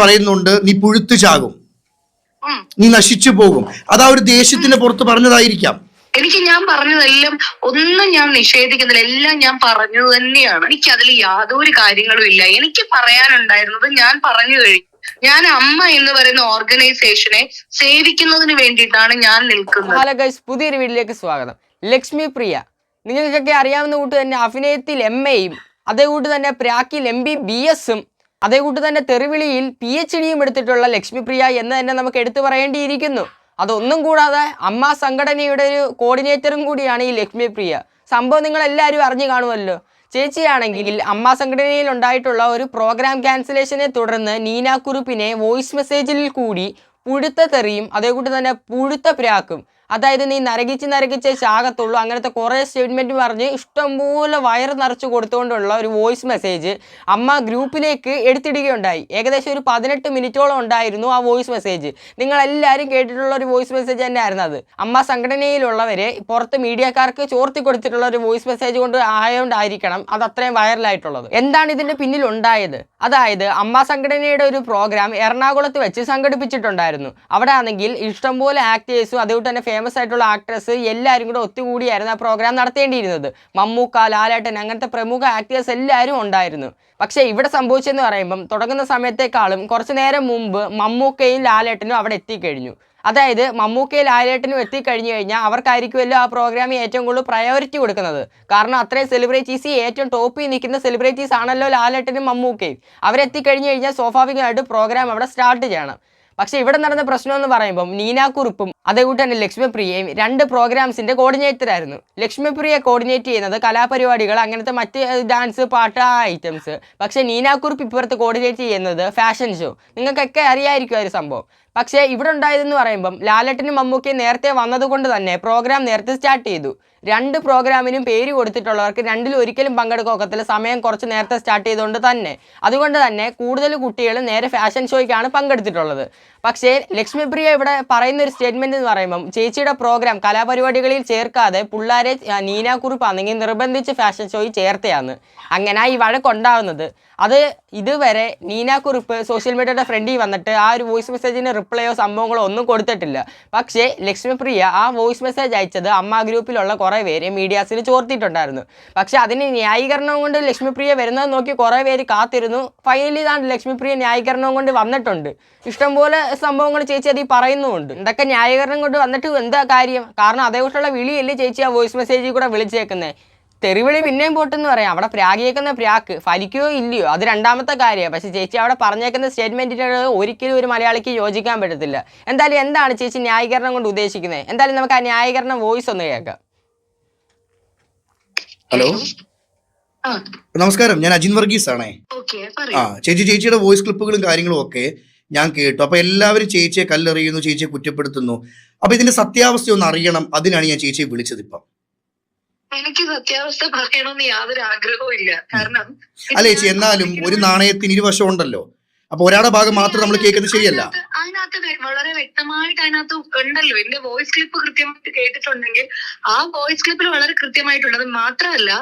പറയുന്നുണ്ട് നീ പുഴുത്തു ചാകും, നീ നശിച്ചു പോകും. അത് ആ ഒരു ദേഷ്യത്തിന്റെ പുറത്ത് പറഞ്ഞതായിരിക്കാം. ഞാൻ പറഞ്ഞതെല്ലാം ഒന്നും ഞാൻ നിഷേധിക്കുന്നില്ല, എല്ലാം ഞാൻ പറഞ്ഞത് തന്നെയാണ്. എനിക്ക് അതിൽ യാതൊരു കാര്യങ്ങളും ഇല്ല. എനിക്ക് പറയാനുണ്ടായിരുന്നത് ഞാൻ പറഞ്ഞു കഴിഞ്ഞു. ഞാൻ അമ്മ എന്ന് പറയുന്ന ഓർഗനൈസേഷനെ സേവിക്കുന്നതിന് വേണ്ടിയിട്ടാണ് ഞാൻ നിൽക്കുന്നത്. ഹലോ ഗൈസ്, പുതിയൊരു വീഡിയോയിലേക്ക് സ്വാഗതം. ലക്ഷ്മി പ്രിയ, നിങ്ങൾക്കൊക്കെ അറിയാവുന്ന കൂട്ട് തന്നെ അഭിനയത്തിൽ MAയും അതേ കൂട്ട് തന്നെ പ്രാക്കിൽ MBBSും അതേ കൂട്ട് തന്നെ തെറിവിളിയിൽ PhDയും എടുത്തിട്ടുള്ള ലക്ഷ്മി പ്രിയ എന്ന് തന്നെ നമുക്ക് എടുത്തു പറയേണ്ടിയിരിക്കുന്നു. അതൊന്നും കൂടാതെ അമ്മ സംഘടനയുടെ ഒരു കോർഡിനേറ്ററും കൂടിയാണ് ഈ ലക്ഷ്മി പ്രിയ. സംഭവം നിങ്ങളെല്ലാവരും അറിഞ്ഞു കാണുമല്ലോ. ചേച്ചിയാണെങ്കിൽ അമ്മ സംഘടനയിൽ ഉണ്ടായിട്ടുള്ള ഒരു പ്രോഗ്രാം ക്യാൻസലേഷനെ തുടർന്ന് നീന കുറുപ്പിനെ വോയിസ് മെസ്സേജിൽ കൂടി പുഴുത്ത തെറിയും അതേകൂട്ട് തന്നെ പുഴുത്ത പ്രാക്കും, അതായത് നീ നരകിച്ച് ചാകത്തുള്ളൂ, അങ്ങനത്തെ കുറേ സ്റ്റേറ്റ്മെൻറ്റ് പറഞ്ഞ് ഇഷ്ടംപോലെ വയറ് നിറച്ച് കൊടുത്തുകൊണ്ടുള്ള ഒരു വോയിസ് മെസ്സേജ് അമ്മ ഗ്രൂപ്പിലേക്ക് എടുത്തിടുകയുണ്ടായി. ഏകദേശം ഒരു 18 മിനിറ്റോളം ഉണ്ടായിരുന്നു ആ വോയിസ് മെസ്സേജ്. നിങ്ങളെല്ലാവരും കേട്ടിട്ടുള്ള ഒരു വോയിസ് മെസ്സേജ് തന്നെ ആയിരുന്നു അത്. അമ്മ സംഘടനയിലുള്ളവരെ പുറത്ത് മീഡിയക്കാർക്ക് ചോർത്തി കൊടുത്തിട്ടുള്ള ഒരു വോയിസ് മെസ്സേജ് കൊണ്ട് ആയതുകൊണ്ടായിരിക്കണം അത് അത്രയും വൈറലായിട്ടുള്ളത്. എന്താണ് ഇതിൻ്റെ പിന്നിലുണ്ടായത്? അതായത് അമ്മ സംഘടനയുടെ ഒരു പ്രോഗ്രാം എറണാകുളത്ത് വെച്ച് സംഘടിപ്പിച്ചിട്ടുണ്ടായിരുന്നു. അവിടെ ആണെങ്കിൽ ഇഷ്ടംപോലെ ആക്ടേഴ്സും അതുകൊണ്ട് തന്നെ ഫേമസ് ആയിട്ടുള്ള ആക്ട്രസ് എല്ലാവരും കൂടെ ഒത്തുകൂടിയായിരുന്നു ആ പ്രോഗ്രാം നടത്തേണ്ടിയിരുന്നത്. മമ്മൂക്ക, ലാലേട്ടൻ, അങ്ങനത്തെ പ്രമുഖ ആക്ടേഴ്സ് എല്ലാവരും ഉണ്ടായിരുന്നു. പക്ഷേ ഇവിടെ സംഭവിച്ചെന്ന് പറയുമ്പം തുടങ്ങുന്ന സമയത്തേക്കാളും കുറച്ച് നേരം മുമ്പ് മമ്മൂക്കയും ലാലേട്ടനും അവിടെ എത്തിക്കഴിഞ്ഞു. അതായത് മമ്മൂക്കയും ലാലേട്ടനും എത്തിക്കഴിഞ്ഞു കഴിഞ്ഞാൽ അവർക്കായിരിക്കുമല്ലോ ആ പ്രോഗ്രാമിൽ ഏറ്റവും കൂടുതൽ പ്രയോറിറ്റി കൊടുക്കുന്നത്. കാരണം അത്രയും സെലിബ്രിറ്റീസ് ഏറ്റവും ടോപ്പിൽ നിൽക്കുന്ന സെലിബ്രിറ്റീസ് ആണല്ലോ ലാലേട്ടനും മമ്മൂക്കയും. അവരെത്തിക്കഴിഞ്ഞു കഴിഞ്ഞാൽ സ്വാഭാവികമായിട്ട് പ്രോഗ്രാം അവിടെ സ്റ്റാർട്ട് ചെയ്യണം. പക്ഷേ ഇവിടെ നടന്ന പ്രശ്നം എന്ന് പറയുമ്പം നീന കുറുപ്പും അതേകൂട്ട് തന്നെ ലക്ഷ്മി പ്രിയയും 2 പ്രോഗ്രാംസിൻ്റെ കോർഡിനേറ്ററായിരുന്നു. ലക്ഷ്മി പ്രിയ കോർഡിനേറ്റ് ചെയ്യുന്നത് കലാപരിപാടികൾ, അങ്ങനത്തെ മറ്റ് ഡാൻസ്, പാട്ട്, ആ ഐറ്റംസ്. പക്ഷേ നീന കുറുപ്പ് ഇപ്പുറത്ത് കോർഡിനേറ്റ് ചെയ്യുന്നത് ഫാഷൻ ഷോ. നിങ്ങൾക്കൊക്കെ അറിയാമായിരിക്കും ആ ഒരു സംഭവം. പക്ഷേ ഇവിടെ ഉണ്ടായതെന്ന് പറയുമ്പം ലാലേട്ടനും മമ്മൂക്കയും നേരത്തെ വന്നതുകൊണ്ട് തന്നെ പ്രോഗ്രാം നേരത്തെ സ്റ്റാർട്ട് ചെയ്തു. 2 പ്രോഗ്രാമിനും പേര് കൊടുത്തിട്ടുള്ളവർക്ക് 2ലും ഒരിക്കലും പങ്കെടുക്കത്തില്ല, സമയം കുറച്ച് നേരത്തെ സ്റ്റാർട്ട് ചെയ്തുകൊണ്ട് തന്നെ. അതുകൊണ്ട് തന്നെ കൂടുതൽ കുട്ടികൾ നേരെ ഫാഷൻ ഷോയ്ക്കാണ് പങ്കെടുത്തിട്ടുള്ളത്. പക്ഷേ ലക്ഷ്മി പ്രിയ ഇവിടെ പറയുന്ന ഒരു സ്റ്റേറ്റ്മെൻറ്റ് എന്ന് പറയുമ്പം ചേച്ചിയുടെ പ്രോഗ്രാം കലാപരിപാടികളിൽ ചേർക്കാതെ പിള്ളേരെ നീന കുറുപ്പാണെങ്കിൽ നിർബന്ധിച്ച് ഫാഷൻ ഷോയിൽ ചേർത്തയാണ്. അങ്ങനെ ഈ വഴക്കുണ്ടാവുന്നത്. അത് ഇതുവരെ നീന കുറുപ്പ് സോഷ്യൽ മീഡിയയുടെ ഫ്രണ്ടിൽ വന്നിട്ട് ആ ഒരു വോയിസ് മെസ്സേജിന് റിപ്ലൈയോ സംഭവങ്ങളോ ഒന്നും കൊടുത്തിട്ടില്ല. പക്ഷേ ലക്ഷ്മി പ്രിയ ആ വോയിസ് മെസ്സേജ് അയച്ചത് അമ്മ ഗ്രൂപ്പിലുള്ള കുറേ പേര് മീഡിയാസിന് ചോർത്തിയിട്ടുണ്ടായിരുന്നു. പക്ഷേ അതിന് ന്യായീകരണം കൊണ്ട് ലക്ഷ്മി പ്രിയ വരുന്നത് നോക്കി കുറേ പേര് കാത്തിരുന്നു. ഫൈനലി ഇതാണ് ലക്ഷ്മി പ്രിയ ന്യായീകരണം കൊണ്ട് വന്നിട്ടുണ്ട്. ഇഷ്ടംപോലെ സംഭവങ്ങൾ ചേച്ചി അതിൽ പറയുന്നുമുണ്ട്. എന്തൊക്കെ ന്യായീകരണം കൊണ്ട് വന്നിട്ട് എന്താ കാര്യം? കാരണം അതേക്കുറിച്ചുള്ള വിളിയല്ലേ ചേച്ചി ആ വോയിസ് മെസ്സേജിൽ കൂടെ വിളിച്ചേക്കുന്നത്. തെറിവിളി പിന്നെയും പോട്ടെന്ന് പറയാം, അവിടെ പ്രാഗിയേക്കുന്ന പ്രാക്ക് ഫലിക്കുകയോ ഇല്ലയോ അത് രണ്ടാമത്തെ കാര്യമാണ്. പക്ഷേ ചേച്ചി അവിടെ പറഞ്ഞേക്കുന്ന സ്റ്റേറ്റ്മെൻറ്റിനോട് ഒരിക്കലും ഒരു മലയാളിക്ക് യോജിക്കാൻ പറ്റത്തില്ല. എന്തായാലും എന്താണ് ചേച്ചി ന്യായീകരണം കൊണ്ട് ഉദ്ദേശിക്കുന്നത്? എന്തായാലും നമുക്ക് ആ ന്യായീകരണം വോയിസ് ഒന്ന് കേൾക്കാം. ഹലോ, നമസ്കാരം. ഞാൻ അജിൻ വർഗീസ് ആണേ. ചേച്ചിയുടെ വോയിസ് ക്ലിപ്പുകളും കാര്യങ്ങളും ഒക്കെ ഞാൻ കേട്ടു. അപ്പൊ എല്ലാവരും ചേച്ചിയെ കല്ലെറിയുന്നു, ചേച്ചിയെ കുറ്റപ്പെടുത്തുന്നു. അപ്പൊ ഇതിന്റെ സത്യാവസ്ഥ ഒന്ന് അറിയണം, അതിനാണ് ഞാൻ ചേച്ചിയെ വിളിച്ചത്. ഇപ്പം എനിക്ക് സത്യാവസ്ഥ പറയണമെന്ന് യാതൊരു ആഗ്രഹവും ഇല്ല. കാരണം അല്ലേ ചേച്ചി, എന്നാലും ഒരു നാണയത്തിന് ഇരുവശം ഉണ്ടല്ലോ. അപ്പൊ ഒരാളുടെ ഭാഗം മാത്രം നമ്മൾ കേൾക്കുന്നത് ശരിയല്ല. അതിനകത്ത് വളരെ വ്യക്തമായിട്ട് അതിനകത്ത് ഉണ്ടല്ലോ. എന്റെ വോയിസ് ക്ലിപ്പ് കൃത്യമായിട്ട് കേട്ടിട്ടുണ്ടെങ്കിൽ ആ വോയിസ് ക്ലിപ്പിൽ വളരെ കൃത്യമായിട്ടുള്ളത് മാത്രമല്ല,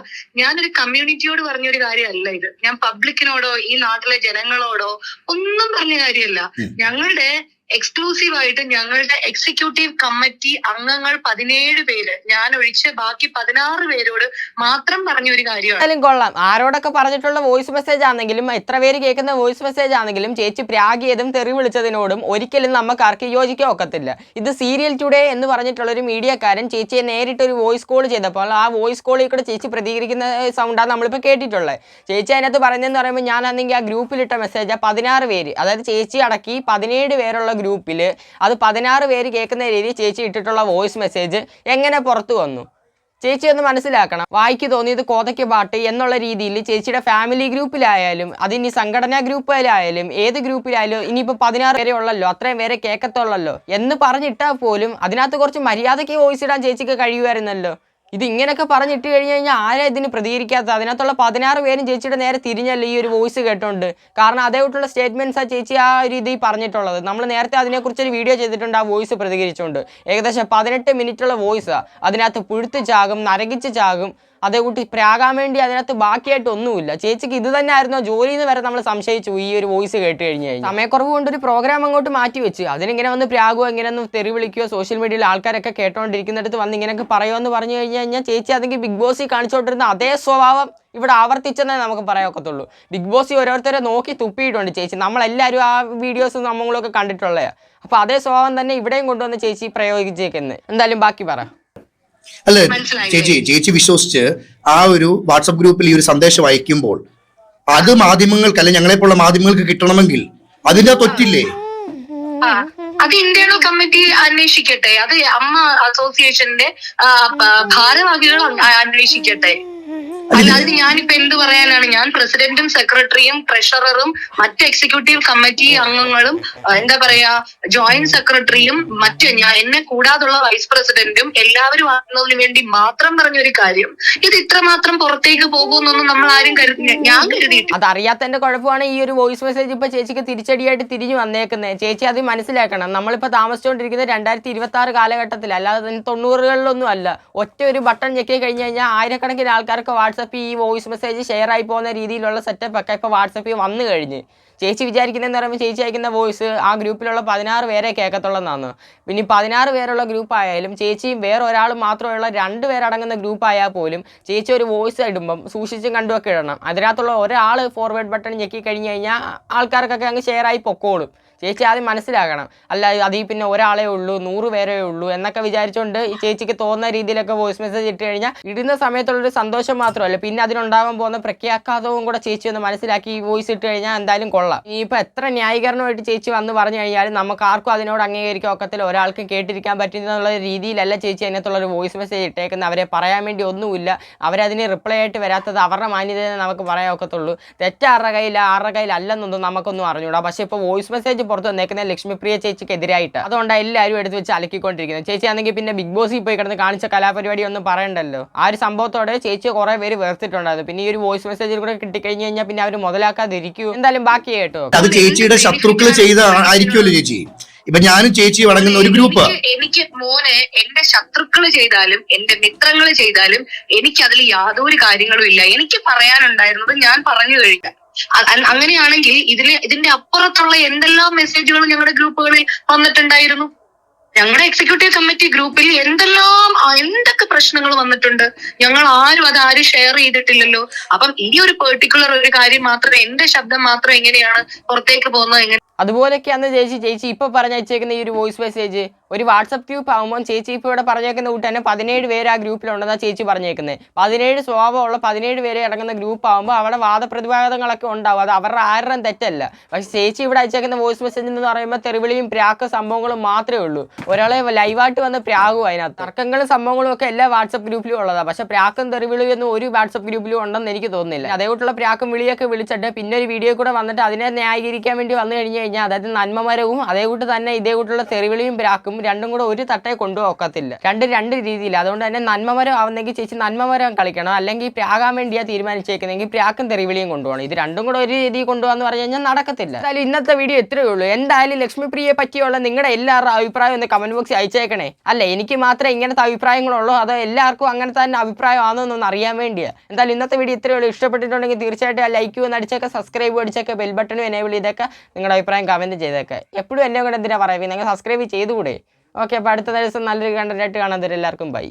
ഞാനൊരു കമ്മ്യൂണിറ്റിയോട് പറഞ്ഞൊരു കാര്യമല്ല ഇത്. ഞാൻ പബ്ലിക്കിനോടോ ഈ നാട്ടിലെ ജനങ്ങളോടോ ഒന്നും പറഞ്ഞ കാര്യമല്ല. ഞങ്ങളുടെ എക്സ്ക്ലൂസീവ് ആയിട്ട് ഞങ്ങളുടെ എക്സിക്യൂട്ടീവ് കമ്മിറ്റി അംഗങ്ങൾ 17 പേര്, ഞാൻ ഒഴിച്ച് ബാക്കി 16 പേരോട് മാത്രം പറഞ്ഞ ഒരു കാര്യമാണ്. കൊള്ളാം. ആരോടൊക്കെ പറഞ്ഞിട്ടുള്ള വോയിസ് മെസ്സേജ് ആണെങ്കിലും എത്ര പേര് കേൾക്കുന്ന വോയിസ് മെസ്സേജ് ആണെങ്കിലും ചേച്ചി പ്രാഗിയതും തെറി വിളിച്ചതിനോടും ഒരിക്കലും നമുക്കാർക്ക് യോജിക്കാൻ ഒക്കത്തില്ല. ഇത് സീരിയൽ ടുഡേ എന്ന് പറഞ്ഞിട്ടുള്ളൊരു മീഡിയക്കാരൻ ചേച്ചിയെ നേരിട്ടൊരു വോയിസ് കോൾ ചെയ്തപ്പോൾ ആ വോയിസ് കോളിൽ കൂടെ ചേച്ചി പ്രതികരിക്കുന്ന സൗണ്ടാണ് നമ്മളിപ്പോൾ കേട്ടിട്ടുള്ളത്. ചേച്ചി അതിനകത്ത് പറയുന്നതെന്ന് പറയുമ്പോൾ ഞാനാണെങ്കിൽ ആ ഗ്രൂപ്പിലിട്ട മെസ്സേജ് 16 പേര്, അതായത് ചേച്ചി അടക്കി 17 പേരുള്ള ഗ്രൂപ്പിൽ അത് 16 പേര് കേൾക്കുന്ന രീതിയിൽ ചേച്ചി ഇട്ടിട്ടുള്ള വോയിസ് മെസ്സേജ് എങ്ങനെ പുറത്തു വന്നു? ചേച്ചി ഒന്ന് മനസ്സിലാക്കണം. വായിക്ക് തോന്നിയത് കോതയ്ക്ക് പാട്ട് എന്നുള്ള രീതിയിൽ ചേച്ചിയുടെ ഫാമിലി ഗ്രൂപ്പിലായാലും അതിനി സംഘടനാ ഗ്രൂപ്പിലായാലും ഏത് ഗ്രൂപ്പിലായാലും ഇനിയിപ്പോൾ 16 പേരെ ഉള്ളല്ലോ, അത്രയും പേരെ കേൾക്കത്തുള്ളല്ലോ എന്ന് പറഞ്ഞിട്ടാൽ പോലും അതിനകത്ത് കുറച്ച് മര്യാദയ്ക്ക് വോയിസ് ഇടാൻ ചേച്ചിക്ക് കഴിയുമായിരുന്നല്ലോ. ഇത് ഇങ്ങനെയൊക്കെ പറഞ്ഞിട്ട് കഴിഞ്ഞ് കഴിഞ്ഞാൽ ആരാ ഇതിന് പ്രതികരിക്കാത്തത്? അതിനകത്തുള്ള 16 പേരും ചേച്ചിയുടെ നേരെ തിരിഞ്ഞല്ലോ ഈ ഒരു വോയിസ് കേട്ടോണ്ട്. കാരണം അതേപോലുള്ള സ്റ്റേറ്റ്മെൻറ്റ്സാണ് ചേച്ചി ആ ഒരു ഇതിൽ പറഞ്ഞിട്ടുള്ളത്. നമ്മൾ നേരത്തെ അതിനെക്കുറിച്ചൊരു വീഡിയോ ചെയ്തിട്ടുണ്ട് ആ വോയിസ് പ്രതികരിച്ചുകൊണ്ട്. ഏകദേശം 18 മിനിറ്റുള്ള വോയിസാണ്. അതിനകത്ത് പുഴുത്ത് ചാകും, നരകിച്ച് ചാകും, അതേ കൂട്ടി പ്രാകാൻ വേണ്ടി അതിനകത്ത് ബാക്കിയായിട്ട് ഒന്നുമില്ല. ചേച്ചിക്ക് ഇത് തന്നെ ആയിരുന്നോ ജോലി എന്ന് വരെ നമ്മൾ സംശയിച്ചു ഈ ഒരു വോയിസ് കേട്ട് കഴിഞ്ഞ് കഴിഞ്ഞാൽ. സമയക്കുറവ് കൊണ്ടൊരു പ്രോഗ്രാം അങ്ങോട്ട് മാറ്റി വെച്ച് അതിനിങ്ങനെ വന്ന് പ്രാകുകയോ ഇങ്ങനെ ഒന്ന് തെറി വിളിക്കുകയോ സോഷ്യൽ മീഡിയയിൽ ആൾക്കാരൊക്കെ കേട്ടോണ്ടിരിക്കുന്നിടത്ത് വന്ന് ഇങ്ങനെയൊക്കെ പറയുമോ എന്ന് പറഞ്ഞു കഴിഞ്ഞാൽ ചേച്ചി അതെങ്കിൽ ബിഗ് ബോസിൽ കാണിച്ചുകൊണ്ടിരുന്ന അതേ സ്വഭാവം ഇവിടെ ആവർത്തിച്ചെന്നേ നമുക്ക് പറയാനൊക്കത്തുള്ളൂ. ബിഗ് ബോസ് ഓരോരുത്തരെ നോക്കി തുപ്പിയിട്ടുണ്ട് ചേച്ചി. നമ്മളെല്ലാവരും ആ വീഡിയോസും നമ്മളൊക്കെ കണ്ടിട്ടുള്ളതാണ്. അപ്പോൾ അതേ സ്വഭാവം തന്നെ ഇവിടെയും കൊണ്ടുവന്ന് ചേച്ചി പ്രയോഗിച്ചേക്കുന്നത്. എന്തായാലും ബാക്കി പറ. അല്ല ചേച്ചി വിശ്വസിച്ച് ആ ഒരു വാട്സപ്പ് ഗ്രൂപ്പിൽ ഈ ഒരു സന്ദേശം അയക്കുമ്പോൾ അത് മാധ്യമങ്ങൾക്ക് അല്ലെങ്കിൽ ഞങ്ങളെപ്പോലുള്ള മാധ്യമങ്ങൾക്ക് കിട്ടണമെങ്കിൽ അതിന്റെ തൊറ്റില്ലേ? അത് ഇന്റേണൽ കമ്മിറ്റി അന്വേഷിക്കട്ടെ. അത് അമ്മ അസോസിയേഷന്റെ ഭാരവാഹികൾ അന്വേഷിക്കട്ടെ. അല്ലാതെ ഞാനിപ്പോ എന്ത് പറയാനാണ്? ഞാൻ പ്രസിഡന്റും സെക്രട്ടറിയും ട്രഷററും മറ്റ് എക്സിക്യൂട്ടീവ് കമ്മിറ്റി അംഗങ്ങളും എന്താ പറയാ ജോയിന്റ് സെക്രട്ടറിയും എന്നെ കൂടാതുള്ള വൈസ് പ്രസിഡന്റും എല്ലാവരും ആകുന്നതിന് വേണ്ടി മാത്രം പറഞ്ഞൊരു കാര്യം ഇത് ഇത്രമാത്രം പുറത്തേക്ക് പോകുമെന്നൊന്നും നമ്മൾ ആരും ഞാൻ കരുതിയിട്ടില്ല. അതറിയാത്തതിന്റെ കുഴപ്പമാണ് ഈ ഒരു വോയിസ് മെസ്സേജ് ഇപ്പൊ ചേച്ചിക്ക് തിരിച്ചടിയായിട്ട് തിരിഞ്ഞു വന്നേക്കുന്നത്. ചേച്ചി അത് മനസ്സിലാക്കണം. നമ്മളിപ്പോ താമസിച്ചുകൊണ്ടിരിക്കുന്നത് 2026 കാലഘട്ടത്തിൽ, അല്ലാതെ 90കളിലൊന്നും അല്ല. ഒറ്റ ഒരു ബട്ടൺ ഞെക്കി കഴിഞ്ഞ് കഴിഞ്ഞാൽ ആയിരക്കണക്കിന് ആൾക്കാർക്ക് വാട്സപ്പിൽ ഈ വോയിസ് മെസ്സേജ് ഷെയർ ആയി പോകുന്ന രീതിയിലുള്ള സെറ്റപ്പ് ഒക്കെ ഇപ്പോൾ വാട്സപ്പിൽ വന്നു കഴിഞ്ഞ്. ചേച്ചി വിചാരിക്കുന്നതെന്ന് പറയുമ്പോൾ ചേച്ചി അയക്കുന്ന വോയിസ് ആ ഗ്രൂപ്പിലുള്ള 16 പേരെ കേൾക്കത്തുള്ളതാണ്. പിന്നെ 16 പേരുള്ള ഗ്രൂപ്പ് ആയാലും ചേച്ചിയും വേറെ ഒരാളും മാത്രമുള്ള 2 പേരടങ്ങുന്ന ഗ്രൂപ്പ് ആയാൽ പോലും ചേച്ചി ഒരു വോയിസ് ഇടുമ്പം സൂക്ഷിച്ചും കണ്ടുമൊക്കെ ഇടണം. അതിനകത്തുള്ള ഒരാൾ ഫോർവേഡ് ബട്ടൺ ഞെക്കി കഴിഞ്ഞ് കഴിഞ്ഞാൽ ആൾക്കാർക്കൊക്കെ അങ്ങ് ഷെയർ ആയി പൊക്കോളും. ചേച്ചി ആദ്യം മനസ്സിലാക്കണം. അല്ല അതിൽ പിന്നെ ഒരാളേ ഉള്ളൂ 100 പേരേ ഉള്ളൂ എന്നൊക്കെ വിചാരിച്ചുകൊണ്ട് ഈ ചേച്ചിക്ക് തോന്നുന്ന രീതിയിലൊക്കെ വോയിസ് മെസ്സേജ് ഇട്ട് കഴിഞ്ഞാൽ ഇടുന്ന സമയത്തുള്ളൊരു സന്തോഷം മാത്രമല്ല, പിന്നെ അതിനുണ്ടാകാൻ പോകുന്ന പ്രഖ്യാഘാതവും കൂടെ ചേച്ചി ഒന്ന് മനസ്സിലാക്കി ഈ വോയിസ് ഇട്ട് കഴിഞ്ഞാൽ എന്തായാലും കൊള്ളാം. ഇനിയിപ്പോൾ എത്ര ന്യായീകരണമായിട്ട് ചേച്ചി വന്ന് പറഞ്ഞു കഴിഞ്ഞാലും നമുക്ക് ആർക്കും അതിനോട് അംഗീകരിക്കാൻ ഒക്കത്തില്ല. ഒരാൾക്കും കേട്ടിരിക്കാൻ പറ്റുന്നുള്ള രീതിയിലല്ല ചേച്ചി അതിനകത്തുള്ളൊരു വോയിസ് മെസ്സേജ് ഇട്ടേക്കുന്നത്. അവരെ പറയാൻ വേണ്ടി ഒന്നുമില്ല. അവരതിന് റിപ്ലൈ ആയിട്ട് വരാത്തത് അവരുടെ മാന്യതയെന്ന് നമുക്ക് പറയാൻ ഒക്കത്തുള്ളൂ. തെറ്റാരുടെ കയ്യിലല്ലെന്നൊന്നും നമുക്കൊന്നും അറിഞ്ഞൂടാ. പക്ഷേ ഇപ്പോൾ വോയിസ് മെസ്സേജ് പുറത്ത് വന്നേക്കുന്ന ലക്ഷ്മിപ്രിയ ചേച്ചിക്ക് എതിരായിട്ട്. അതുകൊണ്ടാണ് എല്ലാവരും എടുത്ത് വെച്ച് അലക്കിക്കൊണ്ടിരിക്കുന്നത്. ചേച്ചി ആണെങ്കിൽ പിന്നെ ബിഗ് ബോസിൽ പോയി കിടന്ന് കാണിച്ച കലാപരിപാടി ഒന്നും പറയണ്ടല്ലോ. ആ ഒരു സംഭവത്തോടെ ചേച്ചി കുറേ പേര് വേർത്തിട്ടുണ്ടായിരുന്നു. പിന്നെ ഈ ഒരു വോയിസ് മെസ്സേജിൽ കൂടെ കിട്ടിക്കഴിഞ്ഞ് കഴിഞ്ഞാൽ പിന്നെ അവർ മുതലാക്കാതിരിക്കൂ. എന്തായാലും ബാക്കി കേട്ടോ. അത് ചേച്ചിയുടെ ശത്രുക്കൾ ചെയ്തായിരിക്കുമല്ലോ ചേച്ചി. ഇപ്പൊ ഞാനും ചേച്ചി അടങ്ങുന്ന ഒരു ഗ്രൂപ്പ്. എനിക്ക് മോനെ എന്റെ ശത്രുക്കൾ ചെയ്താലും എന്റെ മിത്രങ്ങൾ ചെയ്താലും എനിക്ക് അതിൽ യാതൊരു കാര്യങ്ങളും ഇല്ല. എനിക്ക് പറയാനുണ്ടായിരുന്നത് ഞാൻ പറഞ്ഞു കഴിഞ്ഞു. അങ്ങനെയാണെങ്കിൽ ഇതിന്റെ അപ്പുറത്തുള്ള എന്തെല്ലാം മെസ്സേജുകൾ ഞങ്ങളുടെ ഗ്രൂപ്പുകളിൽ വന്നിട്ടുണ്ടായിരുന്നു. ഞങ്ങളുടെ എക്സിക്യൂട്ടീവ് കമ്മിറ്റി ഗ്രൂപ്പിൽ എന്തൊക്കെ പ്രശ്നങ്ങൾ വന്നിട്ടുണ്ട്. ഞങ്ങൾ ആരും ഷെയർ ചെയ്തിട്ടില്ലല്ലോ. അപ്പം ഈ ഒരു പെർട്ടിക്കുലർ ഒരു കാര്യം മാത്രം, എന്റെ ശബ്ദം മാത്രം എങ്ങനെയാണ് പുറത്തേക്ക് പോകുന്നത്? അതുപോലെയൊക്കെയാണ് ചേച്ചി ഇപ്പൊ പറഞ്ഞയച്ചേക്കുന്ന ഈ ഒരു വോയിസ് മെസ്സേജ്. ഒരു വാട്സപ്പ് ഗ്രൂപ്പ് ആകുമ്പോൾ ചേച്ചി ഇപ്പോൾ ഇവിടെ പറഞ്ഞേക്കുന്ന കൂട്ട് തന്നെ 17 പേര് ആ ഗ്രൂപ്പിലുണ്ടെന്നാണ് ചേച്ചി പറഞ്ഞേക്കുന്നത്. 17 സ്വഭാവമുള്ള 17 പേരെ അടങ്ങുന്ന ഗ്രൂപ്പ് ആകുമ്പോൾ അവിടെ വാദപ്രതിവാദങ്ങളൊക്കെ ഉണ്ടാവും. അത് അവരുടെ ആരുടെയും തെറ്റല്ല. പക്ഷേ ചേച്ചി ഇവിടെ അയച്ചേക്കുന്ന വോയിസ് മെസ്സേജ് എന്ന് പറയുമ്പോൾ തെറിവിളിയും പ്രാക്ക് സംഭവങ്ങളും മാത്രമേ ഉള്ളൂ. ഒരാളെ ലൈവായിട്ട് വന്ന് പ്രാകും. അതിനകത്ത് തർക്കങ്ങളും സംഭവങ്ങളും ഒക്കെ എല്ലാ വാട്സപ്പ് ഗ്രൂപ്പിലും ഉള്ളതാണ്. പക്ഷേ പ്രാക്കും തെറിവിളിയും ഒന്നും ഒരു വാട്സപ്പ് ഗ്രൂപ്പിലും ഉണ്ടെന്ന് എനിക്ക് തോന്നുന്നില്ല. അതേകൂട്ടുള്ള പ്രാക്കും വിളിയൊക്കെ വിളിച്ചിട്ട് പിന്നെ ഒരു വീഡിയോ കൂടെ വന്നിട്ട് അതിനെ ന്യായീകരിക്കാൻ വേണ്ടി വന്നു കഴിഞ്ഞാൽ അതായത് നന്മമരവും അതേകൂട്ട് തന്നെ ഇതേകൂട്ടുള്ള തെറിവിളിയും പ്രാക്കും രണ്ടും കൂടെ ഒരു തട്ടേ കൊണ്ടുപോക്കത്തില്ല. രണ്ട് രീതിയിൽ. അതുകൊണ്ട് തന്നെ നന്മമരം ആവുന്നെങ്കിൽ ചേച്ചി നന്മമരം കളിക്കണം. അല്ലെങ്കിൽ പ്രാകാൻ വേണ്ടിയാ തീരുമാനിച്ചേക്കുന്നെങ്കിൽ പ്രാക്കും തെറിവിളിയും കൊണ്ടുപോകണം. ഇത് രണ്ടും കൂടെ ഒരു രീതിയിൽ കൊണ്ടുപോകാന്ന് പറഞ്ഞു കഴിഞ്ഞാൽ നടക്കത്തില്ല. എന്തായാലും ഇന്നത്തെ വീഡിയോ ഇത്രയേ ഉള്ളൂ. എന്തായാലും ലക്ഷ്മിപ്രിയയെ പറ്റിയുള്ള നിങ്ങളുടെ എല്ലാവരുടെ അഭിപ്രായം ഒന്ന് കമന്റ് ബോക്സിൽ അയച്ചേക്കണേ. അല്ല എനിക്ക് മാത്രമേ ഇങ്ങനത്തെ അഭിപ്രായങ്ങളുള്ളൂ അതോ എല്ലാവർക്കും അങ്ങനത്തെ തന്നെ അഭിപ്രായം ആണെന്നൊന്ന് അറിയാൻ വേണ്ടിയാണ്. എന്തായാലും ഇന്നത്തെ വീഡിയോ ഇത്രയേ ഉള്ളൂ. ഇഷ്ടപ്പെട്ടിട്ടുണ്ടെങ്കിൽ തീർച്ചയായിട്ടും ആ ലൈക്ക് ഒന്ന് അടിച്ചേക്കെ, സബ്സ്ക്രൈബ് അടിച്ചേക്കെ, ബെൽ ബട്ടണും എനേബിൾ ചെയ്തേക്കെ, നിങ്ങളുടെ അഭിപ്രായം കമന്റ് ചെയ്തേക്കെ. എപ്പോഴും എന്നെ കൂടെ എന്തിനാ പറയുക, നിങ്ങൾ സബ്സ്ക്രൈബ് ചെയ്തുകൂടെ? ഓക്കെ, അപ്പോൾ അടുത്ത ദിവസം നല്ലൊരു കണ്ടന്റ് ആയിട്ട് കാണാൻ തരും. എല്ലാവർക്കും ബൈ.